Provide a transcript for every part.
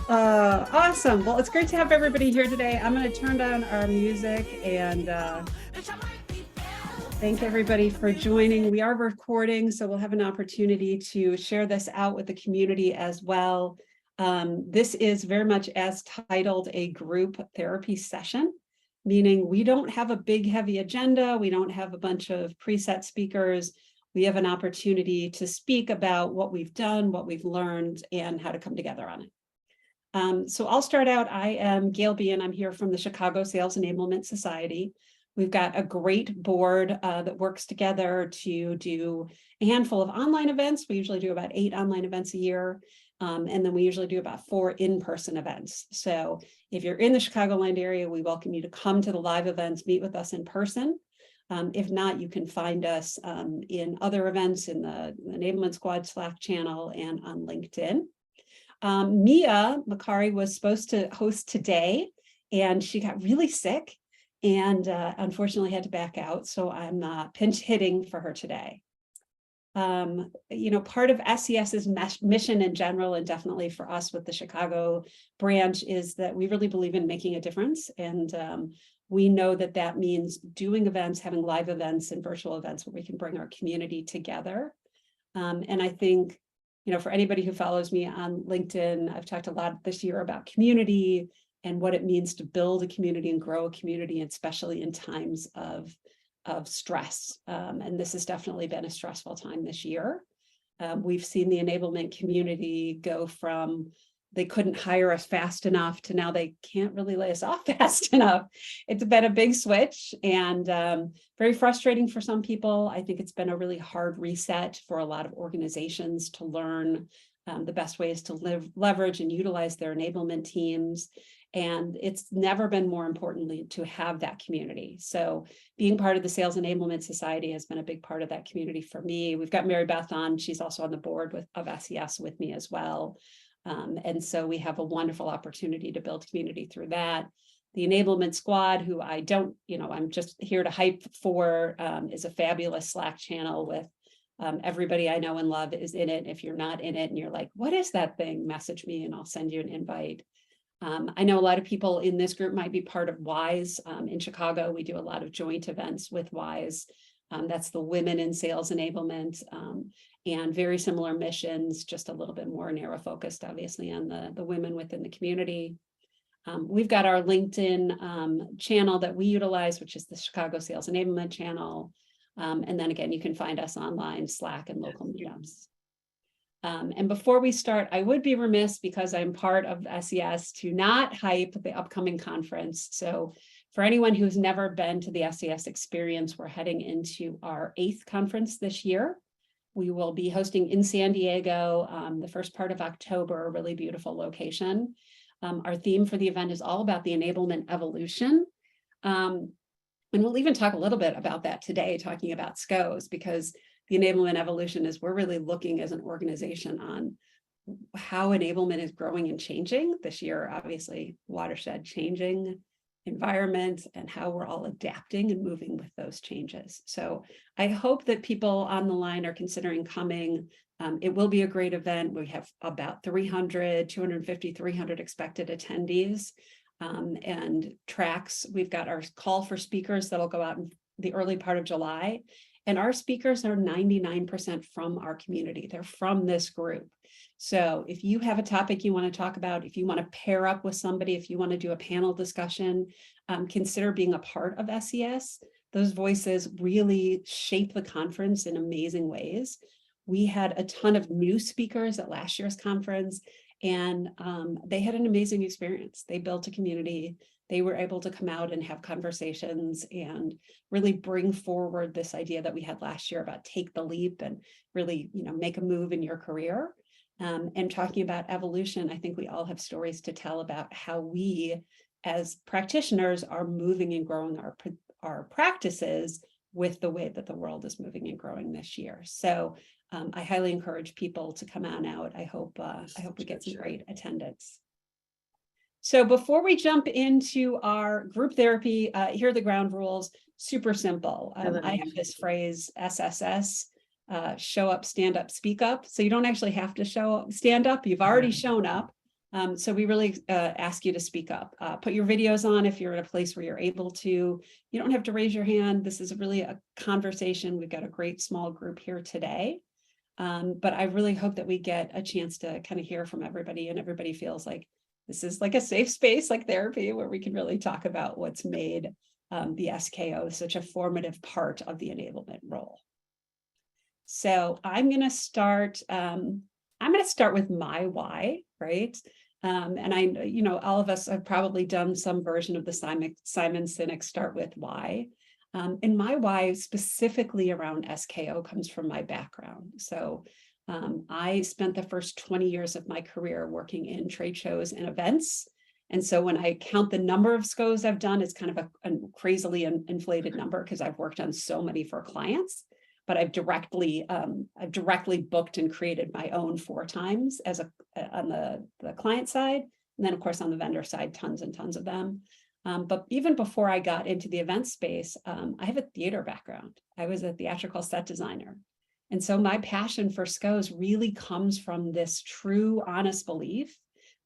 Awesome. Well, it's great to have everybody here today. I'm going to turn down our music and thank everybody for joining. We are recording, so we'll have an opportunity to share this out with the community as well. This is very much as titled a group therapy session, meaning we don't have a big, heavy agenda. We don't have a bunch of preset speakers. We have an opportunity to speak about what we've done, what we've learned, and how to come together on it. So I'll start out. I am Gail B, and I'm here from the Chicago Sales Enablement Society. We've got a great board that works together to do a handful of online events. We usually do about 8 online events a year. And then we usually do about 4 in-person events. So if you're in the Chicagoland area, we welcome you to come to the live events, meet with us in person. If not, you can find us in other events in the Enablement Squad Slack channel and on LinkedIn. Mia Makari was supposed to host today, and she got really sick and unfortunately had to back out. So I'm pinch hitting for her today. Part of SES's mission in general, and definitely for us with the Chicago branch, is that we really believe in making a difference. And we know that that means doing events, having live events and virtual events where we can bring our community together. And I think, for anybody who follows me on LinkedIn, I've talked a lot this year about community and what it means to build a community and grow a community, especially in times of stress. And this has definitely been a stressful time this year. We've seen the enablement community go from they couldn't hire us fast enough to now they can't really lay us off fast enough. It's been a big switch and very frustrating for some people. I think it's been a really hard reset for a lot of organizations to learn the best ways to leverage and utilize their enablement teams. And it's never been more importantly to have that community. So being part of the Sales Enablement Society has been a big part of that community for me. We've got Mary Beth on. She's also on the board of SES with me as well. And so we have a wonderful opportunity to build community through that. The Enablement Squad, who I'm just here to hype for, is a fabulous Slack channel with everybody I know and love is in it. If you're not in it and you're like, what is that thing? Message me and I'll send you an invite. I know a lot of people in this group might be part of WISE. In Chicago, we do a lot of joint events with WISE. That's the Women in Sales Enablement, and very similar missions, just a little bit more narrow focused, obviously, on the women within the community. We've got our LinkedIn channel that we utilize, which is the Chicago Sales Enablement channel. And then again, you can find us online, Slack, and local meetups. And before we start, I would be remiss because I'm part of SES to not hype the upcoming conference. So for anyone who's never been to the SES experience, we're heading into our 8th conference this year. We will be hosting in San Diego the first part of October, a really beautiful location. Our theme for the event is all about the enablement evolution. And we'll even talk a little bit about that today, talking about SKOs, because the enablement evolution is we're really looking as an organization on how enablement is growing and changing this year, obviously watershed changing environment and how we're all adapting and moving with those changes. So I hope that people on the line are considering coming. It will be a great event. We have about 250, 300 expected attendees and tracks. We've got our call for speakers that'll go out in the early part of July. And our speakers are 99% from our community. They're from this group. So if you have a topic you want to talk about, if you want to pair up with somebody, if you want to do a panel discussion, consider being a part of SES. Those voices really shape the conference in amazing ways. We had a ton of new speakers at last year's conference, and they had an amazing experience. They built a community. They were able to come out and have conversations and really bring forward this idea that we had last year about take the leap and really, make a move in your career. And talking about evolution, I think we all have stories to tell about how we, as practitioners, are moving and growing our practices with the way that the world is moving and growing this year. So I highly encourage people to come on out. I hope we get some great attendance. So before we jump into our group therapy, here are the ground rules. Super simple. I have this phrase, SSS, show up, stand up, speak up. So you don't actually have to stand up. You've already shown up. So we really ask you to speak up. Put your videos on if you're at a place where you're able to. You don't have to raise your hand. This is really a conversation. We've got a great small group here today. But I really hope that we get a chance to kind of hear from everybody, and everybody feels like this is like a safe space, like therapy, where we can really talk about what's made the SKO such a formative part of the enablement role. So I'm going to start. I'm going to start with my why, right? And I, all of us have probably done some version of the Simon Sinek start with why. And my why specifically around SKO comes from my background. So I spent the first 20 years of my career working in trade shows and events. And so when I count the number of SKOs I've done, it's kind of a crazily inflated number because I've worked on so many for clients. But I've directly booked and created my own 4 times as on the client side, and then of course on the vendor side, tons and tons of them. But even before I got into the event space, I have a theater background. I was a theatrical set designer. And so my passion for SKOs really comes from this true, honest belief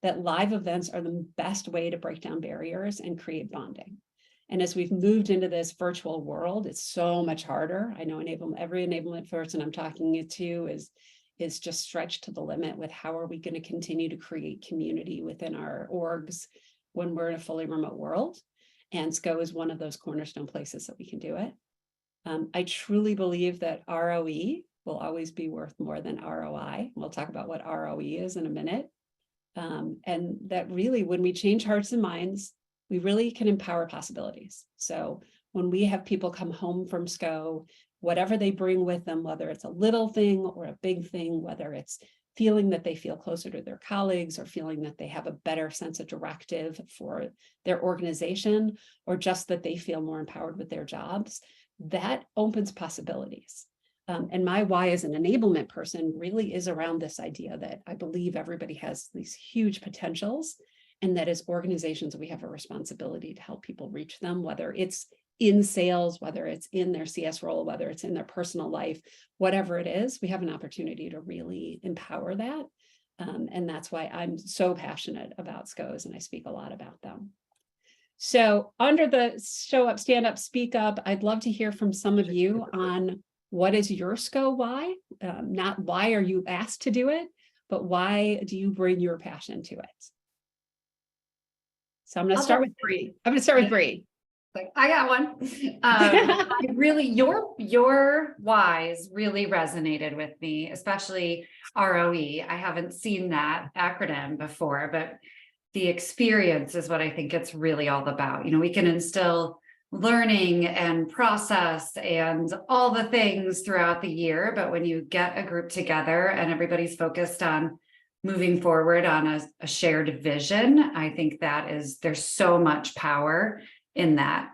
that live events are the best way to break down barriers and create bonding. And as we've moved into this virtual world, it's so much harder. I know every enablement person I'm talking to is just stretched to the limit with how are we going to continue to create community within our orgs when we're in a fully remote world. And SKO is one of those cornerstone places that we can do it. I truly believe that ROE will always be worth more than ROI. We'll talk about what ROE is in a minute. And that really, when we change hearts and minds, we really can empower possibilities. So when we have people come home from SKO, whatever they bring with them, whether it's a little thing or a big thing, whether it's feeling that they feel closer to their colleagues or feeling that they have a better sense of directive for their organization, or just that they feel more empowered with their jobs, that opens possibilities. And my why as an enablement person really is around this idea that I believe everybody has these huge potentials, and that as organizations, we have a responsibility to help people reach them, whether it's in sales, whether it's in their CS role, whether it's in their personal life, whatever it is, we have an opportunity to really empower that. And that's why I'm so passionate about SKOs, and I speak a lot about them. So under the show up, stand up, speak up, I'd love to hear from some of you on what is your SKO why? Not why are you asked to do it, but why do you bring your passion to it? So I'm going to start with Bree. I got one. Really, your whys really resonated with me, especially ROE. I haven't seen that acronym before, but the experience is what I think it's really all about. We can instill learning and process and all the things throughout the year, but when you get a group together and everybody's focused on moving forward on a shared vision, I think there's so much power in that.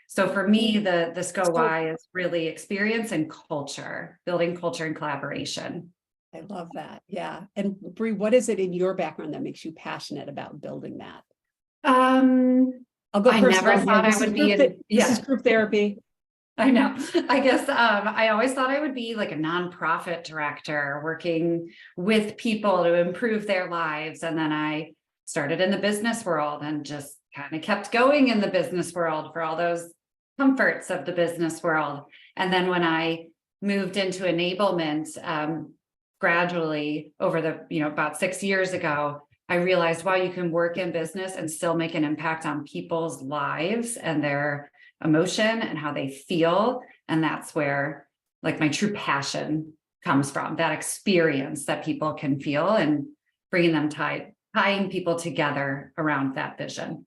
So for me, the SKO why is really experience and culture, building culture and collaboration. I love that. Yeah. And Bree, what is it in your background that makes you passionate about building that? I'll go first. I never thought I would be in, this is group therapy. I know. I guess I always thought I would be like a nonprofit director working with people to improve their lives. And then I started in the business world and just kind of kept going in the business world for all those comforts of the business world. And then when I moved into enablement, gradually over the, about 6 years ago, I realized, wow, you can work in business and still make an impact on people's lives and their emotion and how they feel. And that's where like my true passion comes from, that experience that people can feel and bringing them tying people together around that vision.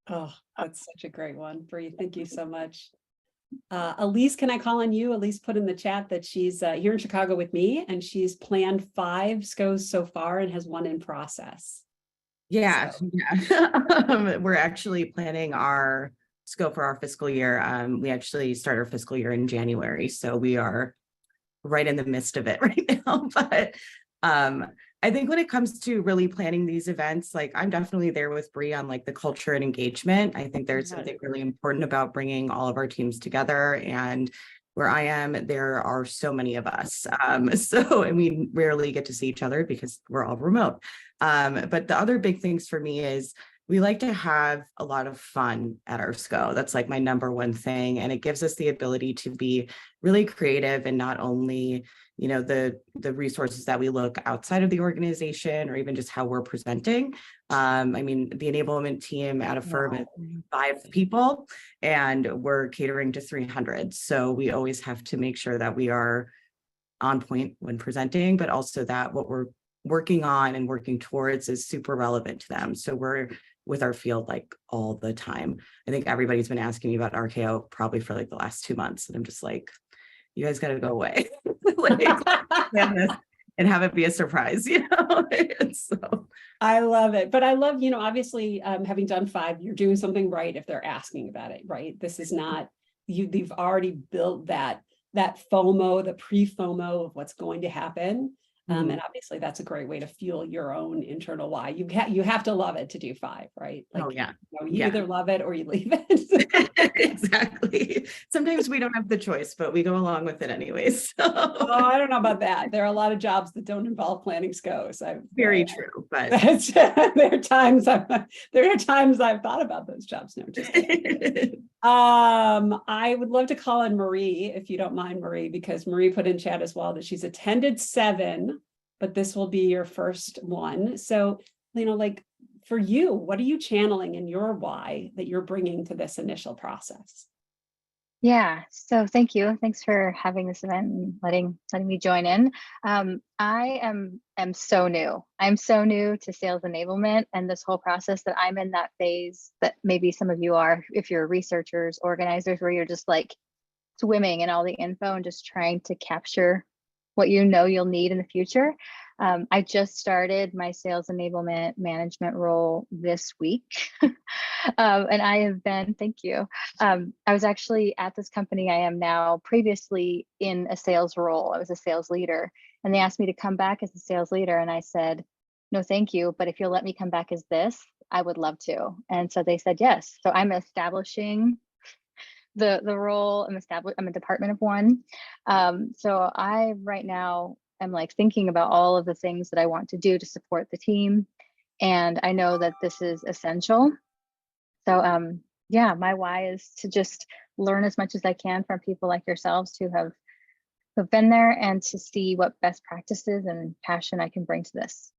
Oh, that's such a great one, Bree. Thank you so much. Elise, can I call on you? Elise put in the chat that she's here in Chicago with me, and she's planned 5 SKOs so far and has 1 in process. Yeah. We're actually planning our SKO for our fiscal year. We actually start our fiscal year in January, so we are right in the midst of it right now. But I think when it comes to really planning these events, like I'm definitely there with Bree on like the culture and engagement. I think there's something really important about bringing all of our teams together and where I am, there are so many of us. And we rarely get to see each other because we're all remote. But the other big things for me is we like to have a lot of fun at our SKO. That's like my number one thing. And it gives us the ability to be really creative and not only, the resources that we look outside of the organization or even just how we're presenting. I mean, the enablement team at a firm is 5 people and we're catering to 300. So we always have to make sure that we are on point when presenting, but also that what we're working on and working towards is super relevant to them. So we're with our field like all the time. I think everybody's been asking me about RKO probably for like the last 2 months. And I'm just like, you guys got to go away and have it be a surprise, And so I love it. But I love, obviously having done 5, you're doing something right if they're asking about it, right? This is not, you've already built that FOMO, the pre-FOMO of what's going to happen. And obviously that's a great way to fuel your own internal why. You have to love it to do 5, right? Like, you either love it or you leave it. Exactly. Sometimes we don't have the choice, but we go along with it anyways. So. Oh, I don't know about that. There are a lot of jobs that don't involve planning SKOs. Very true, but there are times I've thought about those jobs. No, just kidding. I would love to call on Marie, if you don't mind, Marie, because Marie put in chat as well that she's attended 7, but this will be your first one. So, like for you, what are you channeling in your why that you're bringing to this initial process? Yeah, so thank you. Thanks for having this event and letting me join in. I am so new. I'm so new to sales enablement and this whole process that I'm in that phase that maybe some of you are, if you're researchers, organizers, where you're just like swimming in all the info and just trying to capture what you'll need in the future. I just started my sales enablement management role this week. And I have been, thank you. I was actually at this company I am now previously in a sales role. I was a sales leader and they asked me to come back as a sales leader. And I said, no, thank you. But if you'll let me come back as this, I would love to. And so they said, yes. So I'm establishing the role. I'm a department of 1. So I right now am like thinking about all of the things that I want to do to support the team. And I know that this is essential. So yeah, my why is to just learn as much as I can from people like yourselves who've been there and to see what best practices and passion I can bring to this.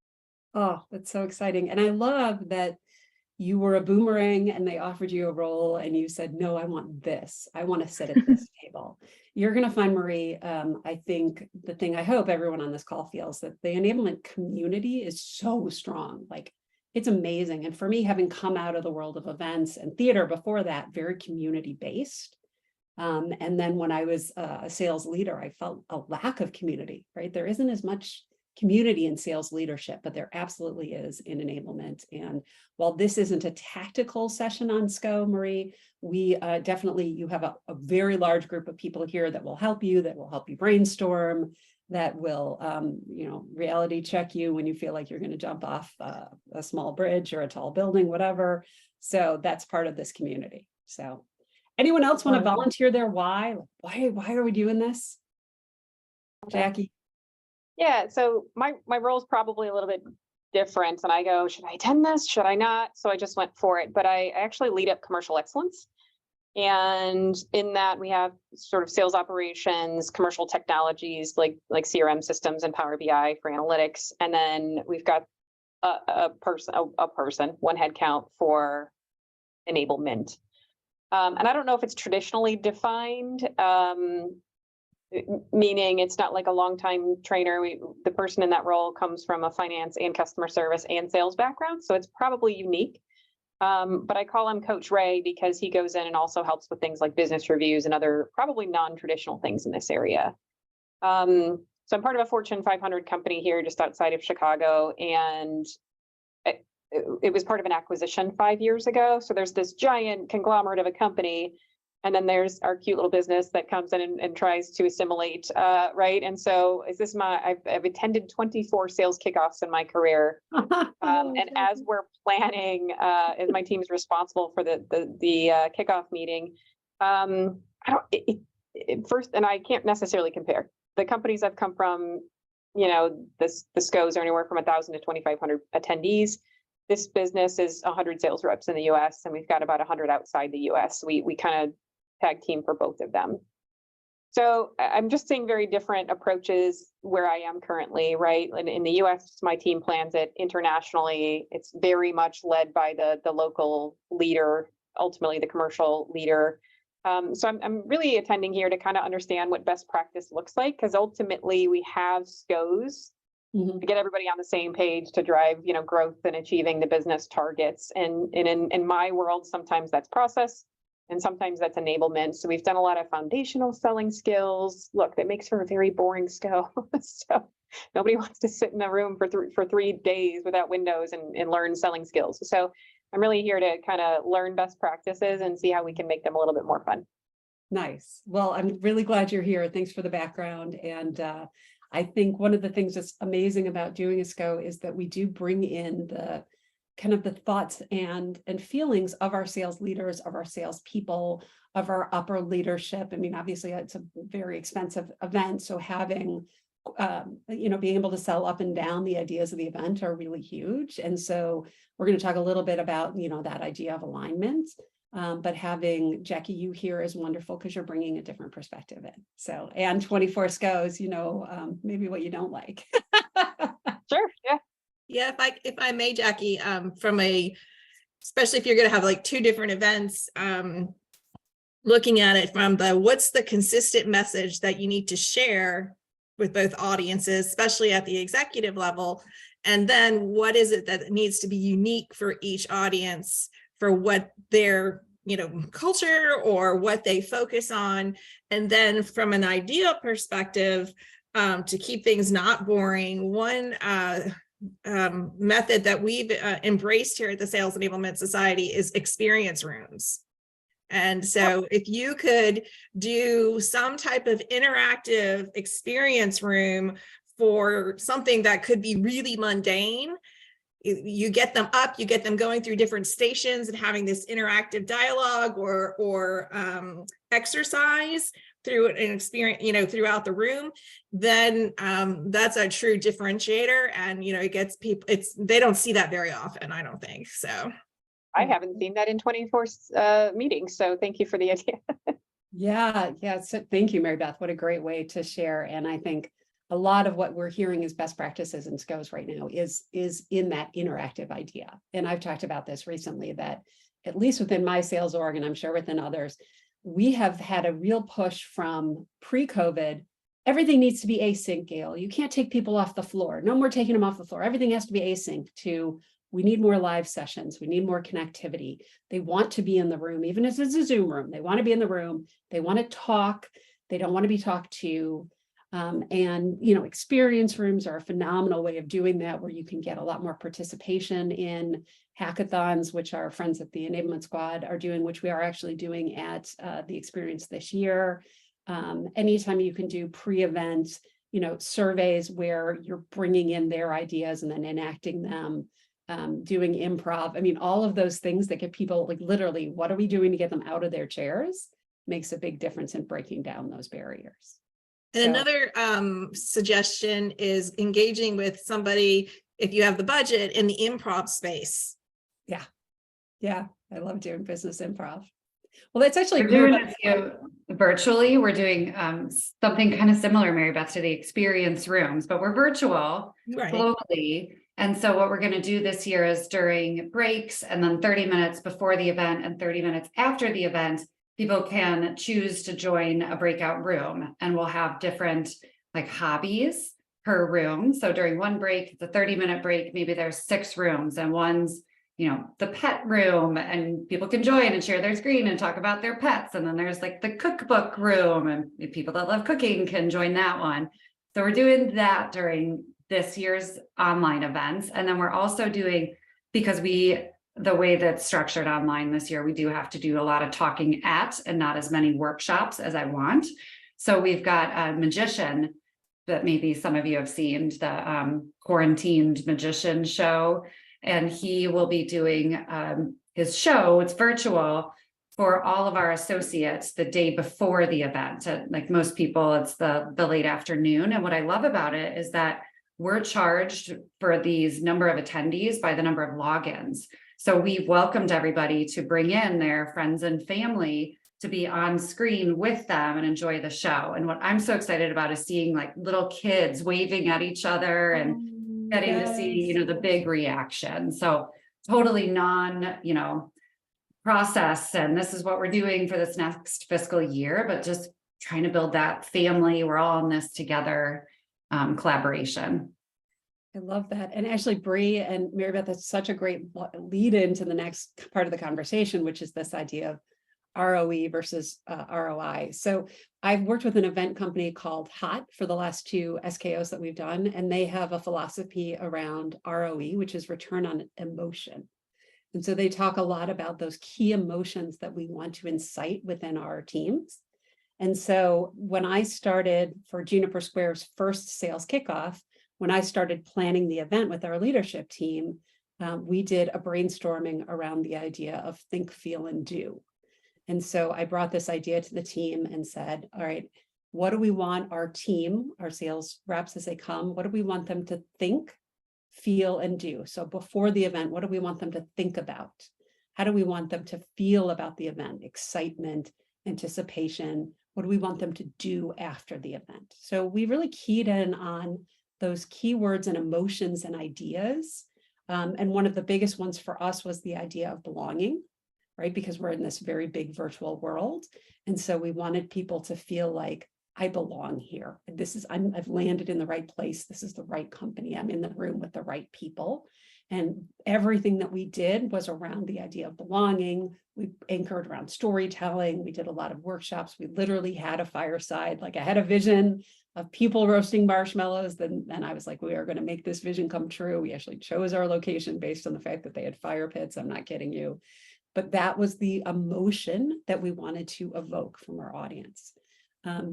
Oh, that's so exciting. And I love that you were a boomerang and they offered you a role and you said, no, I want this. I want to sit at this table. You're going to find, Marie, I think the thing I hope everyone on this call feels that the enablement community is so strong. Like it's amazing. And for me, having come out of the world of events and theater before that, very community based. And then when I was a sales leader, I felt a lack of community, right? There isn't as much community in sales leadership, but there absolutely is in enablement. And while this isn't a tactical session on SKO, Marie, we definitely, you have a very large group of people here that will help you brainstorm, that will, reality check you when you feel like you're going to jump off a small bridge or a tall building, whatever. So that's part of this community. So anyone else want to volunteer their why? Why are we doing this? Jackie? Yeah, so my role is probably a little bit different, and I go, should I attend this? Should I not? So I just went for it. But I actually lead up commercial excellence, and in that we have sort of sales operations, commercial technologies like CRM systems and Power BI for analytics, and then we've got a person, one headcount for enablement. And I don't know if it's traditionally defined. Meaning it's not like a longtime trainer. The person in that role comes from a finance and customer service and sales background, so it's probably unique. But I call him Coach Ray because he goes in and also helps with things like business reviews and other probably non-traditional things in this area. So I'm part of a Fortune 500 company here just outside of Chicago, and it was part of an acquisition 5 years ago. So there's this giant conglomerate of a company. And then there's our cute little business that comes in and tries to assimilate, right? And so I've attended 24 sales kickoffs in my career. And as we're planning, as my team is responsible for the kickoff meeting, first, and I can't necessarily compare the companies I've come from, you know, the SKOs are anywhere from 1,000 to 2,500 attendees. This business is 100 sales reps in the US, and we've got about 100 outside the US. We kind of tag team for both of them. So I'm just seeing very different approaches where I am currently, right? And in the US, my team plans it. Internationally, it's very much led by the local leader, ultimately the commercial leader. So I'm really attending here to kind of understand what best practice looks like, because ultimately we have SKOs to get everybody on the same page to drive, you know, growth and achieving the business targets. And in my world, sometimes that's process and sometimes that's enablement. So we've done a lot of foundational selling skills. Look, that makes for a very boring SKO. So nobody wants to sit in a room for 3 days without windows and learn selling skills. So I'm really here to kind of learn best practices and see how we can make them a little bit more fun. Nice. Well, I'm really glad you're here. Thanks for the background. And I think one of the things that's amazing about doing a SKO is that we do bring in the kind of the thoughts and feelings of our sales leaders, of our sales people, of our upper leadership. I mean, obviously it's a very expensive event. So having, you know, being able to sell up and down the ideas of the event are really huge. And so we're going to talk a little bit about, you know, that idea of alignment. But having Jackie, you here is wonderful because you're bringing a different perspective in. So, and 24 SKOs, you know, maybe what you don't like. Sure. Yeah. Yeah, if I may, Jackie, especially if you're going to have like 2 different events, looking at it from what's the consistent message that you need to share with both audiences, especially at the executive level, and then what is it that needs to be unique for each audience for what their, you know, culture or what they focus on. And then from an idea perspective, to keep things not boring, one method that we've embraced here at the Sales Enablement Society is experience rooms. And so if you could do some type of interactive experience room for something that could be really mundane, you get them up, you get them going through different stations and having this interactive dialogue or exercise through an experience, you know, throughout the room, then that's a true differentiator. And, you know, it gets people, they don't see that very often, I don't think so. I haven't seen that in 24 meetings. So thank you for the idea. Yeah. So thank you, Mary Beth. What a great way to share. And I think a lot of what we're hearing as best practices in SKOs right now is in that interactive idea. And I've talked about this recently, that at least within my sales org, and I'm sure within others, we have had a real push from pre-COVID. Everything needs to be async, Gail. You can't take people off the floor. No more taking them off the floor. Everything has to be async. To we need more live sessions. We need more connectivity. They want to be in the room, even if it's a Zoom room. They want to be in the room. They want to talk. They don't want to be talked to. And, you know, experience rooms are a phenomenal way of doing that, where you can get a lot more participation in hackathons, which our friends at the Enablement Squad are doing, which we are actually doing at the experience this year. Anytime you can do pre-event, you know, surveys where you're bringing in their ideas and then enacting them, doing improv. I mean, all of those things that get people, like, literally, what are we doing to get them out of their chairs, makes a big difference in breaking down those barriers. And another suggestion is engaging with somebody, if you have the budget, in the improv space. Yeah, I love doing business improv. Well, that's actually We're doing this virtually. We're doing something kind of similar, Mary Beth, to the experience rooms, but we're virtual globally. And so what we're going to do this year is during breaks and then 30 minutes before the event and 30 minutes after the event, people can choose to join a breakout room, and we'll have different like hobbies per room. So during one break, the 30-minute break, maybe there's 6 rooms, and one's, you know, the pet room, and people can join and share their screen and talk about their pets. And then there's like the cookbook room, and people that love cooking can join that one. So we're doing that during this year's online events. And then we're also doing, because the way that's structured online this year, we do have to do a lot of talking at and not as many workshops as I want. So we've got a magician that maybe some of you have seen, the Quarantined Magician show, and he will be doing his show. It's virtual for all of our associates the day before the event. Like most people, it's the late afternoon. And what I love about it is that we're charged for these number of attendees by the number of logins. So we welcomed everybody to bring in their friends and family to be on screen with them and enjoy the show. And what I'm so excited about is seeing like little kids waving at each other and getting to see, you know, the big reaction. So totally process. And this is what we're doing for this next fiscal year, but just trying to build that family. We're all in this together, collaboration. I love that. And actually, Bree and Mary Beth, that's such a great lead into the next part of the conversation, which is this idea of ROE versus ROI. So I've worked with an event company called HOT for the last 2 SKOs that we've done, and they have a philosophy around ROE, which is return on emotion. And so they talk a lot about those key emotions that we want to incite within our teams. And so when I started for Juniper Square's first sales kickoff, when I started planning the event with our leadership team, we did a brainstorming around the idea of think, feel, and do. And so I brought this idea to the team and said, all right, what do we want our team, our sales reps as they come, what do we want them to think, feel, and do? So before the event, what do we want them to think about? How do we want them to feel about the event? Excitement, anticipation. What do we want them to do after the event? So we really keyed in on those keywords and emotions and ideas. And one of the biggest ones for us was the idea of belonging, right? Because we're in this very big virtual world. And so we wanted people to feel like, I belong here. I've landed in the right place. This is the right company. I'm in the room with the right people. And everything that we did was around the idea of belonging. We anchored around storytelling. We did a lot of workshops. We literally had a fireside. Like I had a vision of people roasting marshmallows. Then I was like, we are going to make this vision come true. We actually chose our location based on the fact that they had fire pits. I'm not kidding you. But that was the emotion that we wanted to evoke from our audience.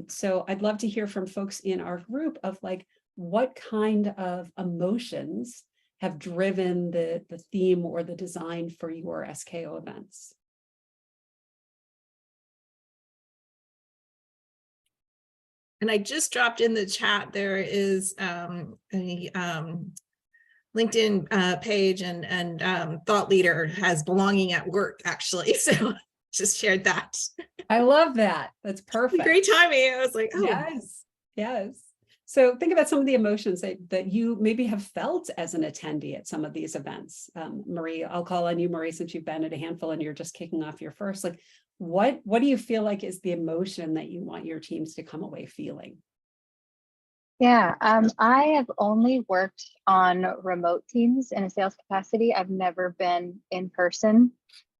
So I'd love to hear from folks in our group of like, what kind of emotions have driven the theme or the design for your SKO events? And I just dropped in the chat, there is a LinkedIn page and Thought Leader has belonging at work, actually. So just shared that. I love that. That's perfect. Great timing. I was like, oh. Yes, yes. So think about some of the emotions that you maybe have felt as an attendee at some of these events. Marie, I'll call on you, Marie, since you've been at a handful and you're just kicking off your first. Like, what do you feel like is the emotion that you want your teams to come away feeling? Yeah, I have only worked on remote teams in a sales capacity. I've never been in person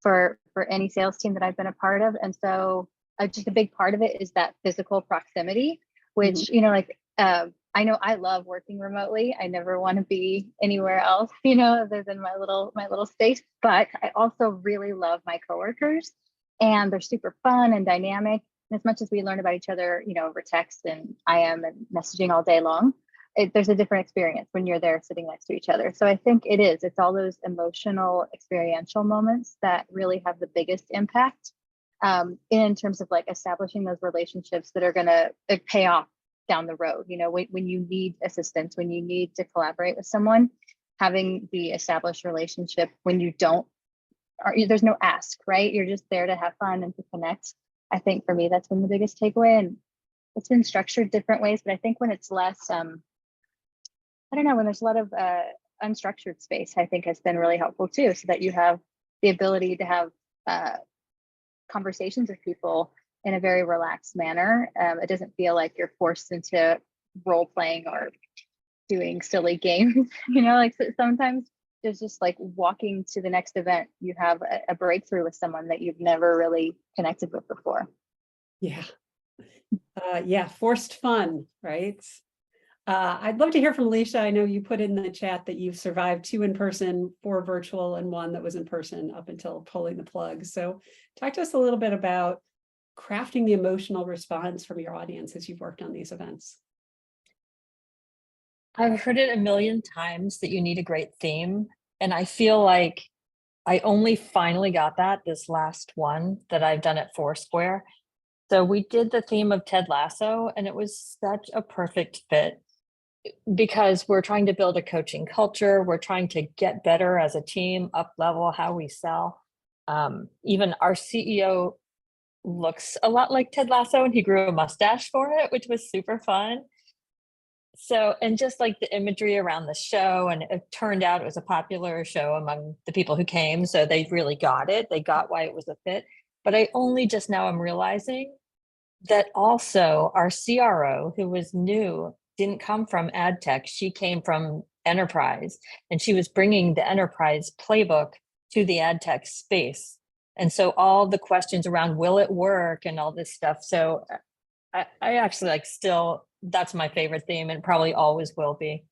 for any sales team that I've been a part of. And so just a big part of it is that physical proximity, which, you know, like, I know I love working remotely. I never want to be anywhere else, you know, other than my little space, but I also really love my coworkers and they're super fun and dynamic. And as much as we learn about each other, you know, over text and IM and messaging all day long, there's a different experience when you're there sitting next to each other. So I think it's all those emotional, experiential moments that really have the biggest impact in terms of like establishing those relationships that are going to pay off down the road. You know, when you need assistance, when you need to collaborate with someone, having the established relationship when you don't, there's no ask, right? You're just there to have fun and to connect. I think for me, that's been the biggest takeaway. And it's been structured different ways, but I think when it's less, I don't know, when there's a lot of unstructured space, I think has been really helpful too, so that you have the ability to have conversations with people in a very relaxed manner. It doesn't feel like you're forced into role playing or doing silly games, you know, like sometimes there's just like walking to the next event, you have a breakthrough with someone that you've never really connected with before. Yeah. Yeah, forced fun, right? I'd love to hear from Alicia. I know you put in the chat that you've survived 2 in person, 4 virtual, and 1 that was in person up until pulling the plug. So talk to us a little bit about crafting the emotional response from your audience as you've worked on these events. I've heard it a million times that you need a great theme. And I feel like I only finally got that this last one that I've done at Foursquare. So we did the theme of Ted Lasso, and it was such a perfect fit because we're trying to build a coaching culture. We're trying to get better as a team, up level how we sell. Even our CEO looks a lot like Ted Lasso, and he grew a mustache for it, which was super fun. So, and just like the imagery around the show, and it turned out it was a popular show among the people who came. So they really got it. They got why it was a fit. But I only just now am realizing that also our CRO, who was new, didn't come from ad tech. She came from enterprise, and she was bringing the enterprise playbook to the ad tech space. And so all the questions around, will it work, and all this stuff. So I actually like still, that's my favorite theme, and probably always will be.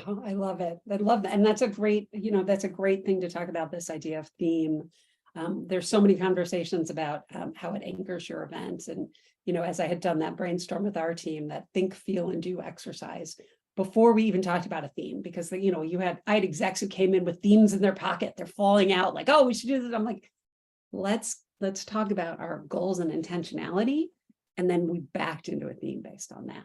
Oh, I love it. I love that. And that's a great, that's a great thing to talk about, this idea of theme. There's so many conversations about how it anchors your event. And, as I had done that brainstorm with our team, that think, feel, and do exercise before we even talked about a theme, because, I had execs who came in with themes in their pocket. They're falling out like, oh, we should do this. I'm like, let's talk about our goals and intentionality. And then we backed into a theme based on that.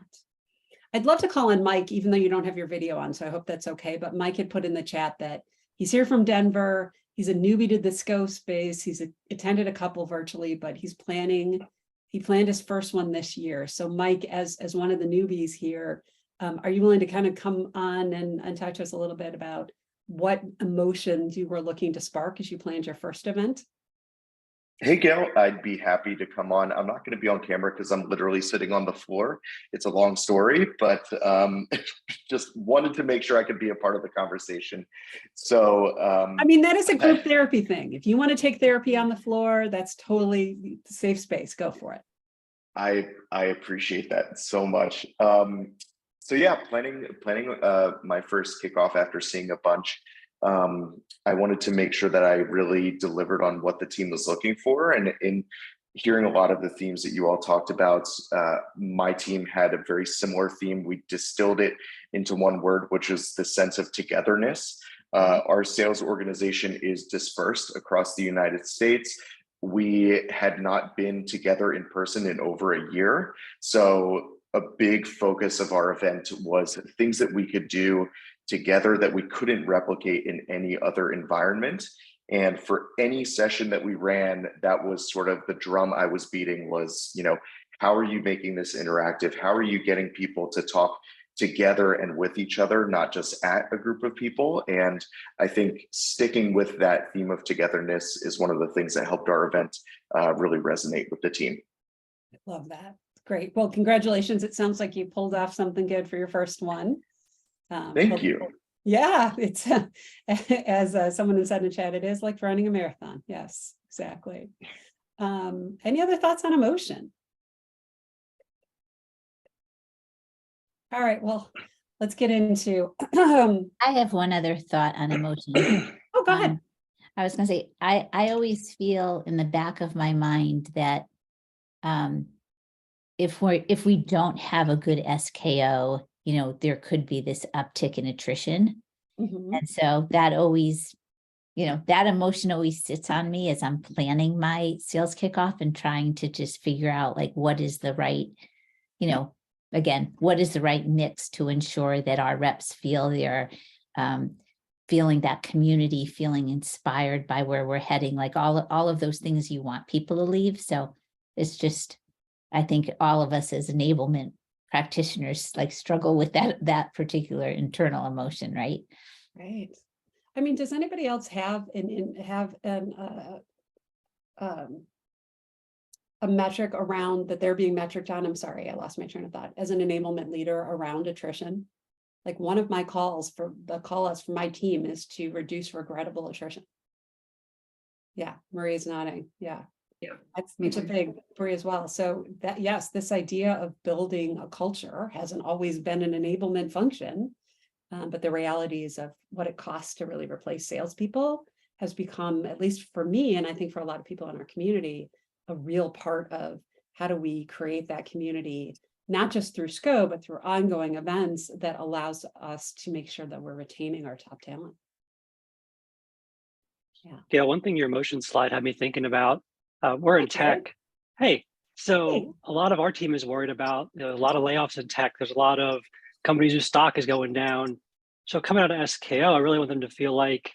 I'd love to call on Mike, even though you don't have your video on, so I hope that's okay. But Mike had put in the chat that he's here from Denver. He's a newbie to the SKO space. He's attended a couple virtually, but he planned his first one this year. So Mike, as one of the newbies here, are you willing to kind of come on and talk to us a little bit about what emotions you were looking to spark as you planned your first event? Hey, Gail, I'd be happy to come on. I'm not going to be on camera because I'm literally sitting on the floor. It's a long story, but just wanted to make sure I could be a part of the conversation. So, that is a group therapy thing. If you want to take therapy on the floor, that's totally safe space. Go for it. I appreciate that so much. So yeah, planning my first kickoff after seeing a bunch. I wanted to make sure that I really delivered on what the team was looking for. And in hearing a lot of the themes that you all talked about, my team had a very similar theme. We distilled it into one word, which is the sense of togetherness. Our sales organization is dispersed across the United States. We had not been together in person in over a year. So a big focus of our event was things that we could do together that we couldn't replicate in any other environment. And for any session that we ran, that was sort of the drum I was beating was, how are you making this interactive? How are you getting people to talk together and with each other, not just at a group of people? And I think sticking with that theme of togetherness is one of the things that helped our event really resonate with the team. I love that. Great. Well, congratulations. It sounds like you pulled off something good for your first one. Thank you. Yeah, it's as someone said in the chat, it is like running a marathon. Yes, exactly. Any other thoughts on emotion? All right, well, let's get into I have one other thought on emotion. Oh, go ahead. I was going to say, I always feel in the back of my mind that if we don't have a good SKO, there could be this uptick in attrition. Mm-hmm. And so that always, that emotion always sits on me as I'm planning my sales kickoff and trying to just figure out like, what is the right, again, what is the right mix to ensure that our reps feel they're feeling that community, feeling inspired by where we're heading, like all of those things you want people to leave. So it's just, I think all of us as enablement practitioners like struggle with that particular internal emotion, right? Right. Does anybody else have a metric around that they're being metriced on? I'm sorry, I lost my train of thought. As an enablement leader around attrition, like one of my calls for the call outs for my team is to reduce regrettable attrition. Yeah, Maria's nodding. Yeah. Yeah, It's a big for you as well. So that, yes, this idea of building a culture hasn't always been an enablement function, but the realities of what it costs to really replace salespeople has become, at least for me, and I think for a lot of people in our community, a real part of how do we create that community, not just through SKO, but through ongoing events that allows us to make sure that we're retaining our top talent. Yeah, one thing your emotion slide had me thinking about, we're in tech. Hey, so a lot of our team is worried about, a lot of layoffs in tech. There's a lot of companies whose stock is going down. So coming out of SKO, I really want them to feel like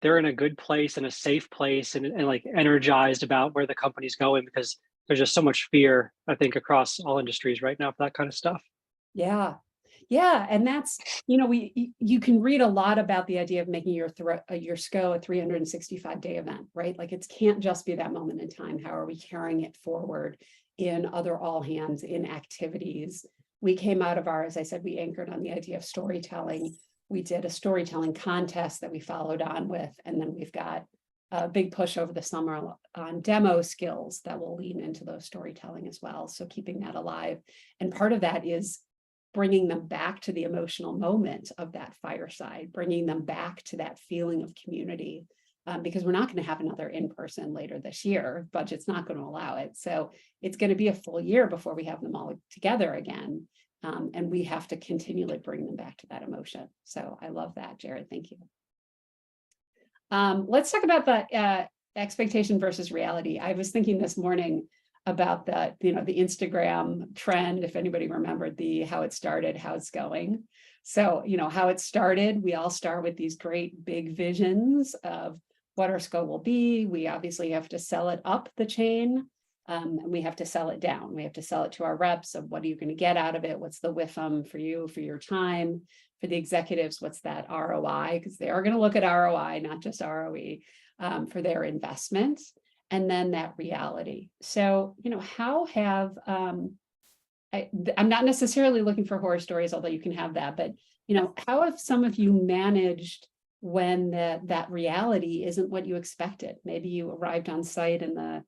they're in a good place and a safe place and like energized about where the company's going, because there's just so much fear, I think, across all industries right now for that kind of stuff. Yeah. Yeah. And that's, you can read a lot about the idea of making your SKO a 365-day event, right? Like it can't just be that moment in time. How are we carrying it forward in other all hands, in activities? We came out of our, as I said, we anchored on the idea of storytelling. We did a storytelling contest that we followed on with, and then we've got a big push over the summer on demo skills that will lean into those storytelling as well. So keeping that alive. And part of that is bringing them back to the emotional moment of that fireside, bringing them back to that feeling of community, because we're not going to have another in-person later this year. Budget's not going to allow it. So it's going to be a full year before we have them all together again. And we have to continually bring them back to that emotion. So I love that, Jared. Thank you. Let's talk about the expectation versus reality. I was thinking this morning about the Instagram trend, if anybody remembered how it started, how it's going. So, how it started, we all start with these great big visions of what our SKO will be. We obviously have to sell it up the chain. And we have to sell it down. We have to sell it to our reps of what are you going to get out of it? What's the WIFM for you, for your time, for the executives? What's that ROI? Because they are going to look at ROI, not just ROE, for their investment. And then that reality. So, how have, I'm not necessarily looking for horror stories, although you can have that, but, how have some of you managed when that reality isn't what you expected? Maybe you arrived on site and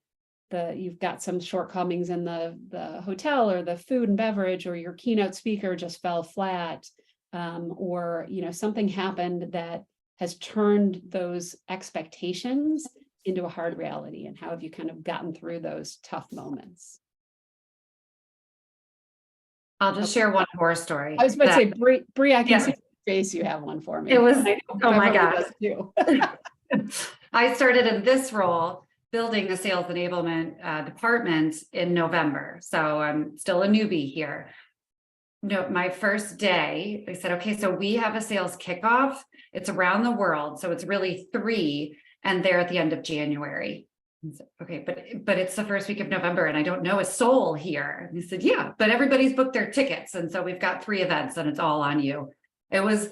you've got some shortcomings in the hotel or the food and beverage, or your keynote speaker just fell flat, or something happened that has turned those expectations into a hard reality. And how have you kind of gotten through those tough moments? I'll just share one horror story. I was about to say, Bree, I can Yeah. see your face. You have one for me. It was, oh my God. I started in this role building the sales enablement department in November. So I'm still a newbie here. No, my first day, they said, okay, so we have a sales kickoff. It's around the world. So it's really 3, and they're at the end of January. Said, okay, but it's the first week of November and I don't know a soul here. And he said, yeah, but everybody's booked their tickets. And so we've got 3 events and it's all on you. It was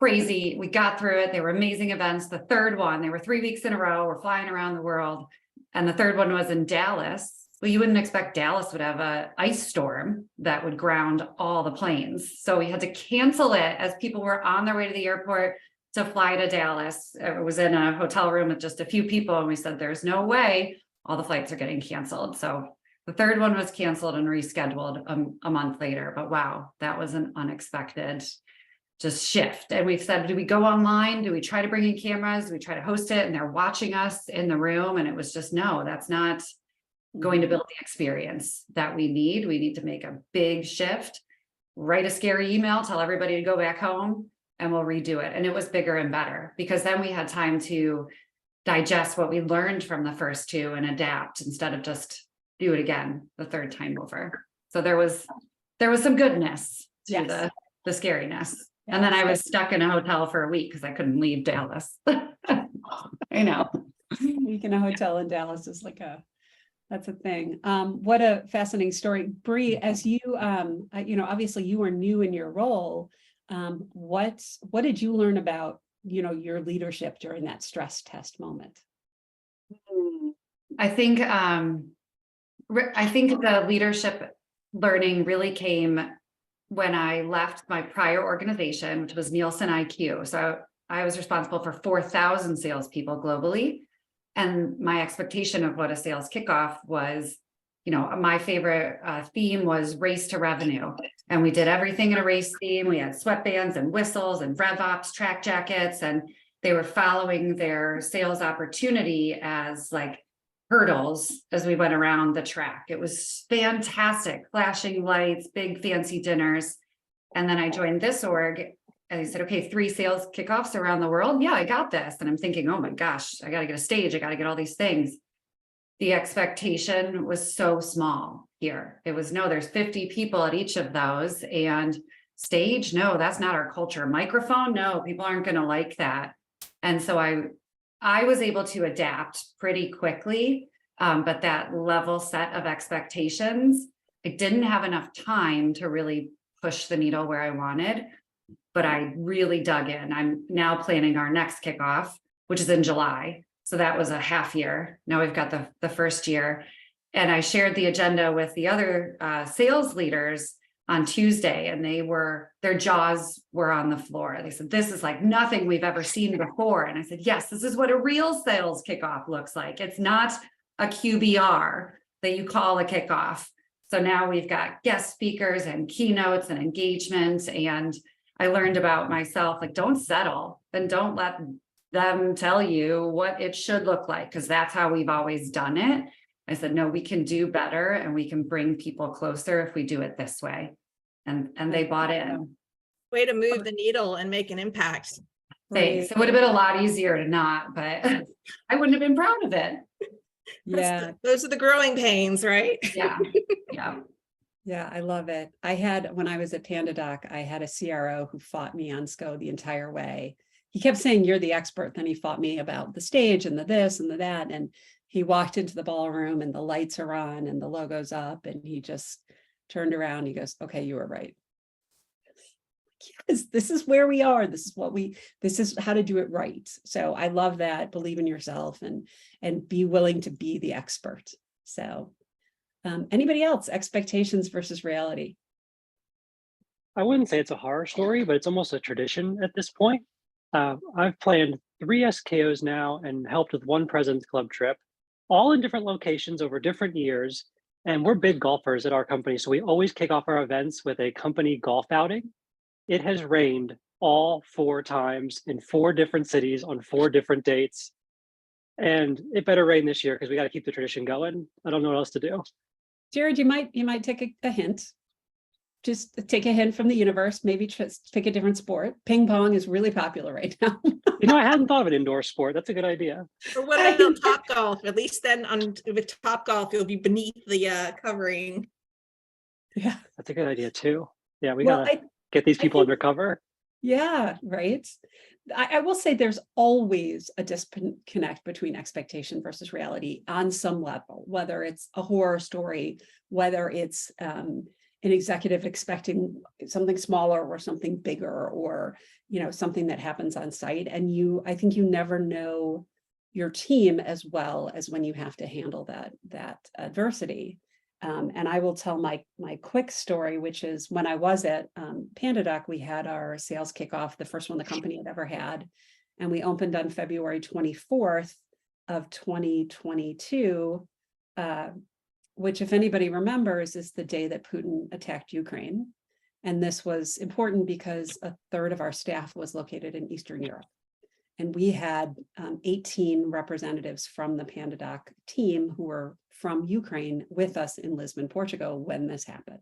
crazy. We got through it. They were amazing events. The third one, they were 3 weeks in a row. We're flying around the world. And the third one was in Dallas. Well, you wouldn't expect Dallas would have an ice storm that would ground all the planes. So we had to cancel it as people were on their way to the airport to fly to Dallas. It was in a hotel room with just a few people. And we said, there's no way all the flights are getting canceled. So the third one was canceled and rescheduled a month later. But wow, that was an unexpected just shift. And we've said, do we go online? Do we try to bring in cameras? Do we try to host it? And they're watching us in the room. And it was just, no, that's not going to build the experience that we need. We need to make a big shift, write a scary email, tell everybody to go back home, and we'll redo it. And it was bigger and better because then we had time to digest what we learned from the first 2 and adapt instead of just do it again the third time over. So there was some goodness to the scariness. And then I was stuck in a hotel for a week because I couldn't leave Dallas. I know. Week in a hotel in Dallas is that's a thing. What a fascinating story. Bree, as you, obviously you were new in your role. What did you learn about, your leadership during that stress test moment? I think the leadership learning really came when I left my prior organization, which was Nielsen IQ. So I was responsible for 4,000 salespeople globally. And my expectation of what a sales kickoff was, my favorite theme was race to revenue. And we did everything in a race theme. We had sweatbands and whistles and RevOps track jackets, and they were following their sales opportunity as like hurdles as we went around the track. It was fantastic, flashing lights, big fancy dinners. And then I joined this org and he said, okay, 3 sales kickoffs around the world. Yeah, I got this. And I'm thinking, oh my gosh, I got to get a stage. I got to get all these things. The expectation was so small here. It was, no, there's 50 people at each of those, and stage, no, that's not our culture. Microphone, no, people aren't going to like that. And so I was able to adapt pretty quickly, but that level set of expectations, I didn't have enough time to really push the needle where I wanted, but I really dug in. I'm now planning our next kickoff, which is in July. So that was a half year. Now we've got the first year. And I shared the agenda with the other sales leaders on Tuesday, and their jaws were on the floor. They said, this is like nothing we've ever seen before. And I said, yes, this is what a real sales kickoff looks like. It's not a QBR that you call a kickoff. So now we've got guest speakers and keynotes and engagements. And I learned about myself, like, don't settle, and don't let them tell you what it should look like, because that's how we've always done it. I said, no, we can do better, and we can bring people closer if we do it this way. And they bought in. Way to move the needle and make an impact. Thanks. It would have been a lot easier to not, but I wouldn't have been proud of it. Yeah. Those are the growing pains, right? Yeah. Yeah. Yeah, I love it. When I was at PandaDoc, I had a CRO who fought me on SKO the entire way. He kept saying, you're the expert. Then he fought me about the stage and the this and the that. And he walked into the ballroom and the lights are on and the logo's up. And he just turned around. He goes, okay, you were right. Yes, this is where we are. This is how to do it right. So I love that. Believe in yourself and be willing to be the expert. So anybody else? Expectations versus reality. I wouldn't say it's a horror story, but it's almost a tradition at this point. I've planned 3 SKOs now and helped with 1 President's Club trip, all in different locations over different years. And we're big golfers at our company, so we always kick off our events with a company golf outing. It has rained all 4 times in 4 different cities on 4 different dates. And it better rain this year because we got to keep the tradition going. I don't know what else to do. Jared, you might take a hint. Just take a hint from the universe, maybe just pick a different sport. Ping pong is really popular right now. I hadn't thought of an indoor sport. That's a good idea. Or what about Top Golf? At least then with Top Golf, you'll be beneath the covering. Yeah, that's a good idea too. Yeah, we gotta get these people undercover. Yeah, right. I will say there's always a disconnect between expectation versus reality on some level, whether it's a horror story, whether it's an executive expecting something smaller or something bigger, or something that happens on site. And I think you never know your team as well as when you have to handle that adversity. And I will tell my quick story, which is when I was at PandaDoc, we had our sales kickoff, the first one the company had ever had. And we opened on February 24th of 2022, which, if anybody remembers, is the day that Putin attacked Ukraine. And this was important because 1/3 of our staff was located in Eastern Europe. And we had 18 representatives from the PandaDoc team who were from Ukraine with us in Lisbon, Portugal, when this happened.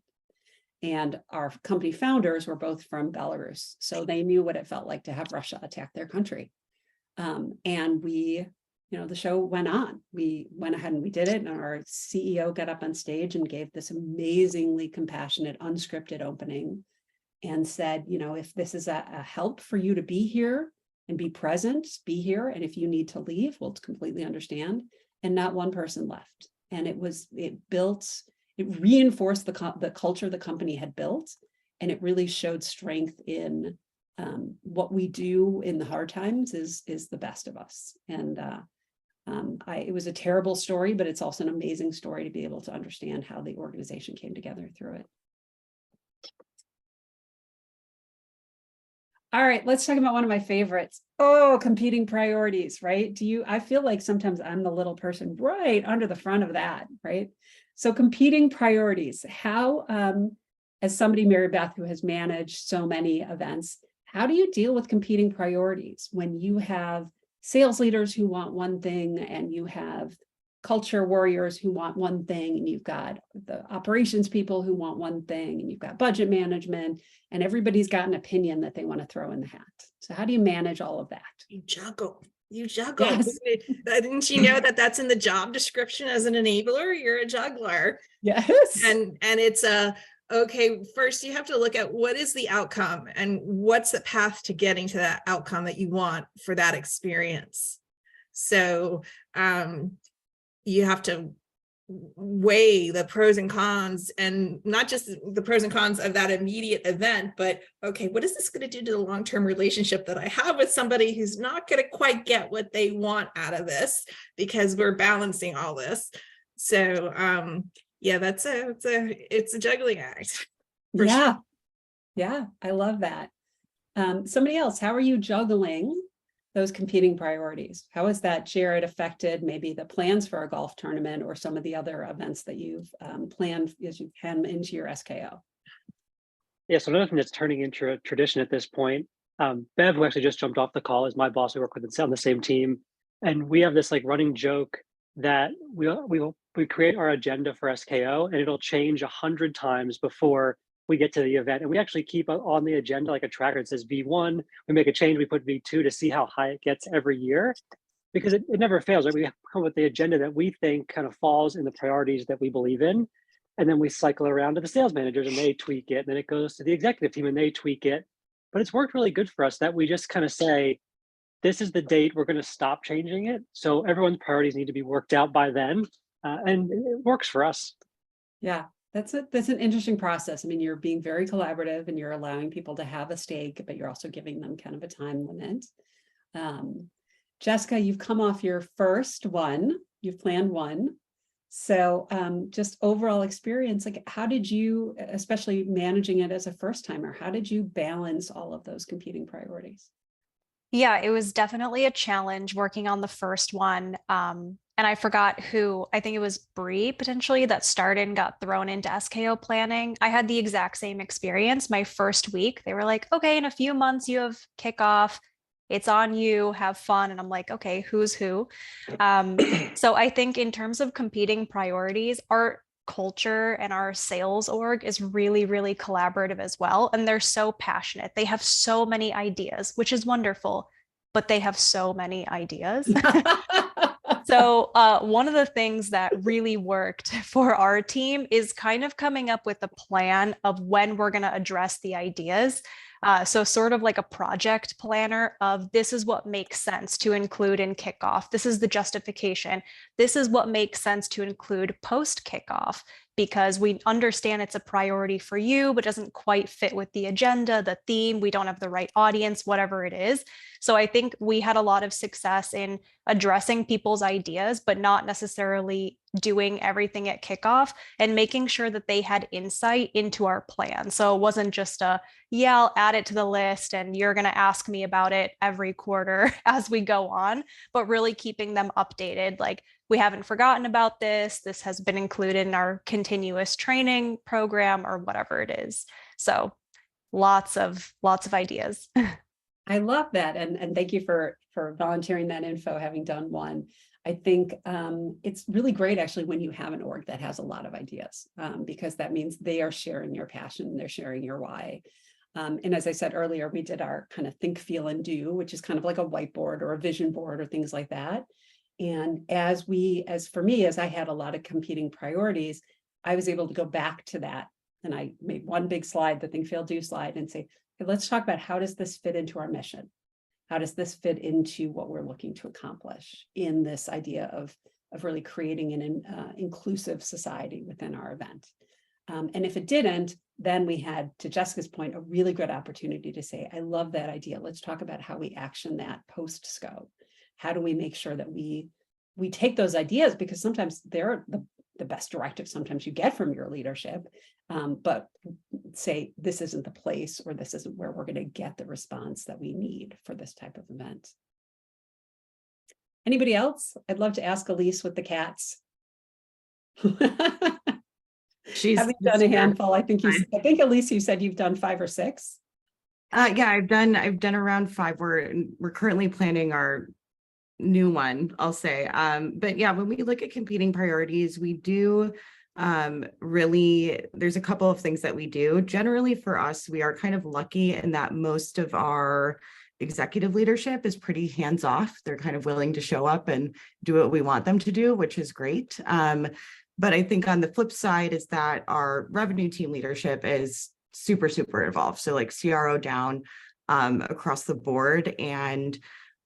And our company founders were both from Belarus. So they knew what it felt like to have Russia attack their country. And we, the show went on. We went ahead and we did it. And our CEO got up on stage and gave this amazingly compassionate, unscripted opening and said, if this is a help for you to be here and be present, be here. And if you need to leave, we'll completely understand. And not one person left. And it reinforced the culture the company had built. And it really showed strength in what we do in the hard times is the best of us. And it was a terrible story, but it's also an amazing story to be able to understand how the organization came together through it. All right, let's talk about one of my favorites. Oh, competing priorities, right? I feel like sometimes I'm the little person right under the front of that, right? So competing priorities, how, as somebody, Mary Beth, who has managed so many events, how do you deal with competing priorities when you have sales leaders who want one thing and you have culture warriors who want one thing, and you've got the operations people who want one thing, and you've got budget management, and everybody's got an opinion that they want to throw in the hat. So how do you manage all of that? You juggle. You juggle. Yes. Didn't you know that that's in the job description as an enabler? You're a juggler. Yes. And it's okay, first you have to look at what is the outcome and what's the path to getting to that outcome that you want for that experience. So you have to weigh the pros and cons, and not just the pros and cons of that immediate event, but okay, what is this going to do to the long-term relationship that I have with somebody who's not going to quite get what they want out of this, because we're balancing all this. So yeah, it's a juggling act. Yeah. Yeah, I love that. Somebody else, how are you juggling those competing priorities? How has that, Jared, affected maybe the plans for a golf tournament or some of the other events that you've planned as you come into your SKO? Yeah, so another thing that's turning into a tradition at this point, Bev, who actually just jumped off the call, is my boss. We work with on the same team, and we have this like running joke that we create our agenda for SKO, and it'll change 100 times before we get to the event. And we actually keep on the agenda like a tracker. It says V1, we make a change, we put V2 to see how high it gets every year, because it never fails, right? We come with the agenda that we think kind of falls in the priorities that we believe in. And then we cycle it around to the sales managers and they tweak it. And then it goes to the executive team and they tweak it. But it's worked really good for us that we just kind of say, this is the date, we're going to stop changing it. So everyone's priorities need to be worked out by then. And it works for us. Yeah, that's an interesting process. I mean, you're being very collaborative and you're allowing people to have a stake, but you're also giving them kind of a time limit. Jessica, you've come off your first one, you've planned one. So just overall experience, like how did you, especially managing it as a first timer, how did you balance all of those competing priorities? Yeah, it was definitely a challenge working on the first one. And I forgot who, I think it was Bree potentially that started and got thrown into SKO planning. I had the exact same experience my first week. They were like, okay, in a few months you have kickoff. It's on you, have fun. And I'm like, okay, who's who? So I think in terms of competing priorities, our culture and our sales org is really, really collaborative as well. And they're so passionate. They have so many ideas, which is wonderful, but they have so many ideas. So one of the things that really worked for our team is kind of coming up with a plan of when we're going to address the ideas. So sort of like a project planner of this is what makes sense to include in kickoff. This is the justification. This is what makes sense to include post kickoff, because we understand it's a priority for you, but doesn't quite fit with the agenda, the theme, we don't have the right audience, whatever it is. So I think we had a lot of success in addressing people's ideas, but not necessarily doing everything at kickoff and making sure that they had insight into our plan. So it wasn't just yeah, I'll add it to the list and you're going to ask me about it every quarter as we go on, but really keeping them updated. Like, we haven't forgotten about this. This has been included in our continuous training program or whatever it is. So lots of ideas. I love that. And thank you for volunteering that info, having done one. I think it's really great actually when you have an org that has a lot of ideas, because that means they are sharing your passion, they're sharing your why. And as I said earlier, we did our kind of think, feel, and do, which is kind of like a whiteboard or a vision board or things like that. And as for me, as I had a lot of competing priorities, I was able to go back to that. And I made one big slide, the think, feel, do slide, and say, hey, let's talk about how does this fit into our mission? How does this fit into what we're looking to accomplish in this idea of really creating an inclusive society within our event? And if it didn't, then we had, to Jessica's point, a really good opportunity to say, I love that idea. Let's talk about how we action that post SKO. How do we make sure that we take those ideas, because sometimes they're the best directive sometimes you get from your leadership, but say this isn't the place or this isn't where we're going to get the response that we need for this type of event. Anybody else? I'd love to ask Elise with the cats. She's having done a handful. I think Elise, you said you've done 5 or 6. Yeah, I've done around 5. We're currently planning our new one, I'll say. But yeah, when we look at competing priorities, we do really, there's a couple of things that we do. Generally for us, we are kind of lucky in that most of our executive leadership is pretty hands off. They're kind of willing to show up and do what we want them to do, which is great. But I think on the flip side is that our revenue team leadership is super, super involved. So like CRO down across the board, and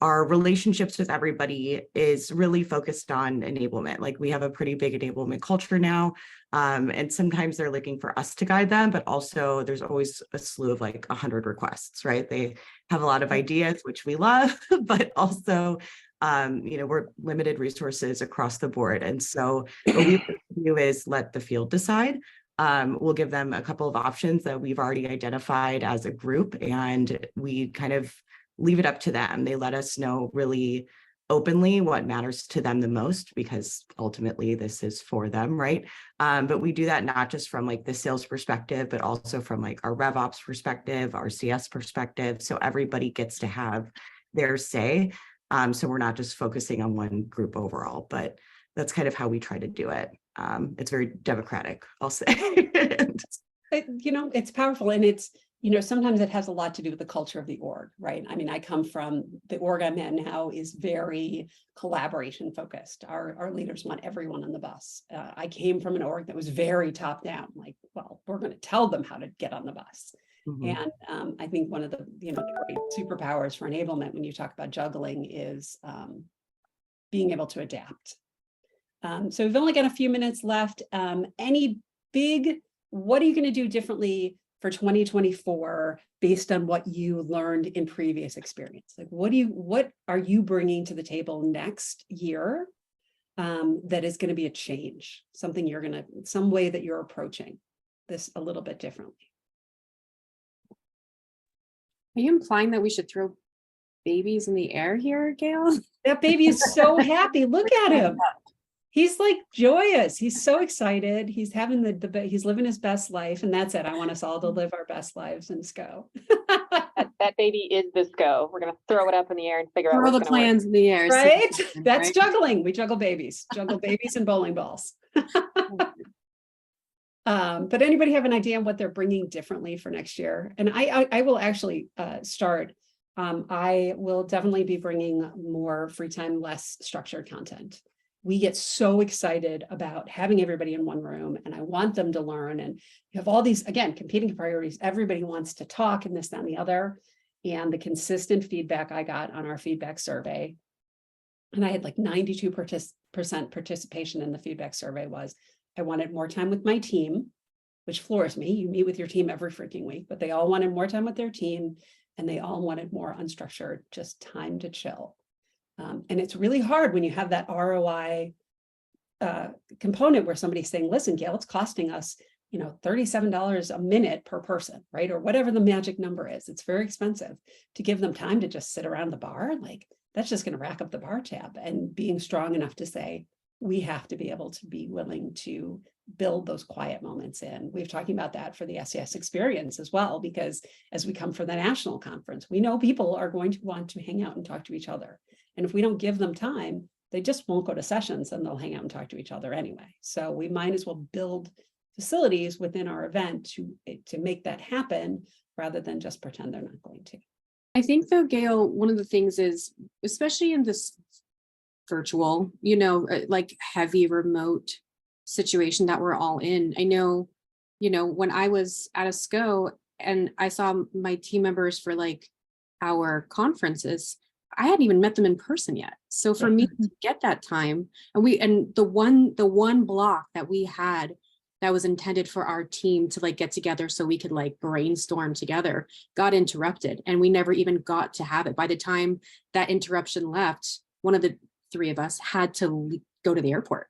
our relationships with everybody is really focused on enablement. Like we have a pretty big enablement culture now. And sometimes they're looking for us to guide them, but also there's always a slew of like 100 requests, right? They have a lot of ideas, which we love, but also, we're limited resources across the board. And so what we do is let the field decide. We'll give them a couple of options that we've already identified as a group, and we kind of leave it up to them. They let us know really openly what matters to them the most, because ultimately this is for them, right? But we do that not just from like the sales perspective, but also from like our RevOps perspective, our CS perspective. So everybody gets to have their say. So we're not just focusing on one group overall, but that's kind of how we try to do it. It's very democratic, I'll say. It's powerful, and it's, sometimes it has a lot to do with the culture of the org, right? I mean, I come from the org I'm in now is very collaboration focused. Our leaders want everyone on the bus. I came from an org that was very top down, like, well, we're going to tell them how to get on the bus. And I think one of the great superpowers for enablement when you talk about juggling is being able to adapt. So we've only got a few minutes left. What are you going to do differently for 2024 based on what you learned in previous experience? Like, what are you bringing to the table next year that is going to be a change, some way that you're approaching this a little bit differently? Are you implying that we should throw babies in the air here, Gail? That baby is so happy. Look at him. He's like joyous. He's so excited. He's having he's living his best life. And that's it. I want us all to live our best lives in SKO. that baby is the SKO. We're going to throw it up in the air and figure out Throw the plans in the air. Right? That's juggling. We juggle babies and bowling balls. But anybody have an idea on what they're bringing differently for next year? And I will actually start. I will definitely be bringing more free time, less structured content. We get so excited about having everybody in one room, and I want them to learn. And you have all these, again, competing priorities. Everybody wants to talk and this, that, and the other. And the consistent feedback I got on our feedback survey, and I had like 92% participation in the feedback survey, was I wanted more time with my team, which floors me. You meet with your team every freaking week, but they all wanted more time with their team, and they all wanted more unstructured, just time to chill. And it's really hard when you have that ROI component where somebody's saying, listen, Gail, it's costing us, $37 a minute per person, right? Or whatever the magic number is. It's very expensive to give them time to just sit around the bar. Like, that's just going to rack up the bar tab. And being strong enough to say, we have to be able to be willing to build those quiet moments in. We've talking about that for the SES experience as well, because as we come for the national conference, we know people are going to want to hang out and talk to each other. And if we don't give them time, they just won't go to sessions, and they'll hang out and talk to each other anyway. So we might as well build facilities within our event to make that happen, rather than just pretend they're not going to. I think though, Gail, one of the things is, especially in this virtual, like heavy remote situation that we're all in. I know, when I was at a SKO and I saw my team members for like our conferences, I hadn't even met them in person yet. So for me to get that time, and the one block that we had that was intended for our team to like get together so we could like brainstorm together got interrupted, and we never even got to have it. By the time that interruption left, one of the three of us had to go to the airport.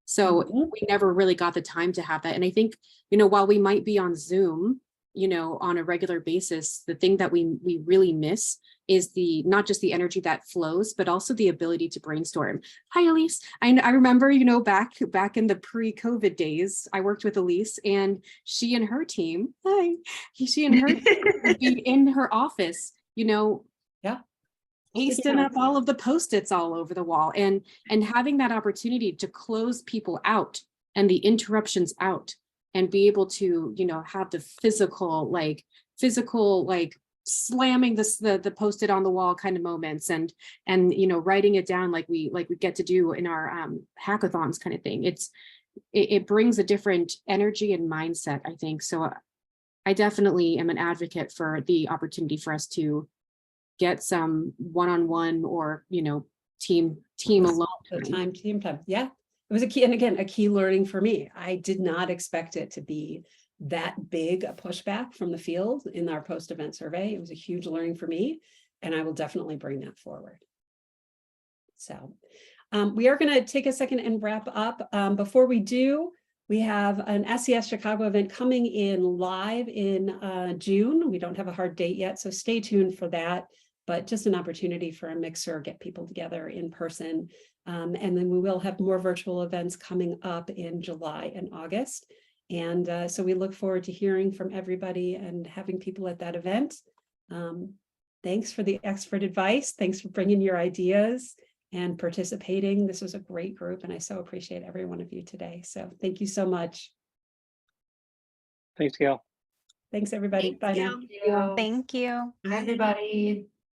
So we never really got the time to have that. And I think, while we might be on Zoom, on a regular basis, the thing that we really miss is not just the energy that flows, but also the ability to brainstorm. Hi, Elise. I remember, back in the pre-COVID days, I worked with Elise, and she and her team, team would be in her office, pasting up all of the Post-its all over the wall and having that opportunity to close people out and the interruptions out and be able to, you know, have the physical like slamming the Post-it on the wall kind of moments and you know, writing it down like we get to do in our hackathons kind of thing. It brings a different energy and mindset, I think. So I definitely am an advocate for the opportunity for us to get some one-on-one or, you know, team alone Team time. Yeah, it was a key, and again, a key learning for me. I did not expect it to be that big a pushback from the field in our post-event survey. It was a huge learning for me, and I will definitely bring that forward. So we are going to take a second and wrap up. Before we do, we have an SES Chicago event coming in live in June. We don't have a hard date yet, so stay tuned for that. But just an opportunity for a mixer, get people together in person. And then we will have more virtual events coming up in July and August. And so we look forward to hearing from everybody and having people at that event. Thanks for the expert advice. Thanks for bringing your ideas and participating. This was a great group, and I so appreciate every one of you today. So thank you so much. Thanks, Gail. Thanks, everybody. Bye now. Thank you. Thank you. Bye, everybody.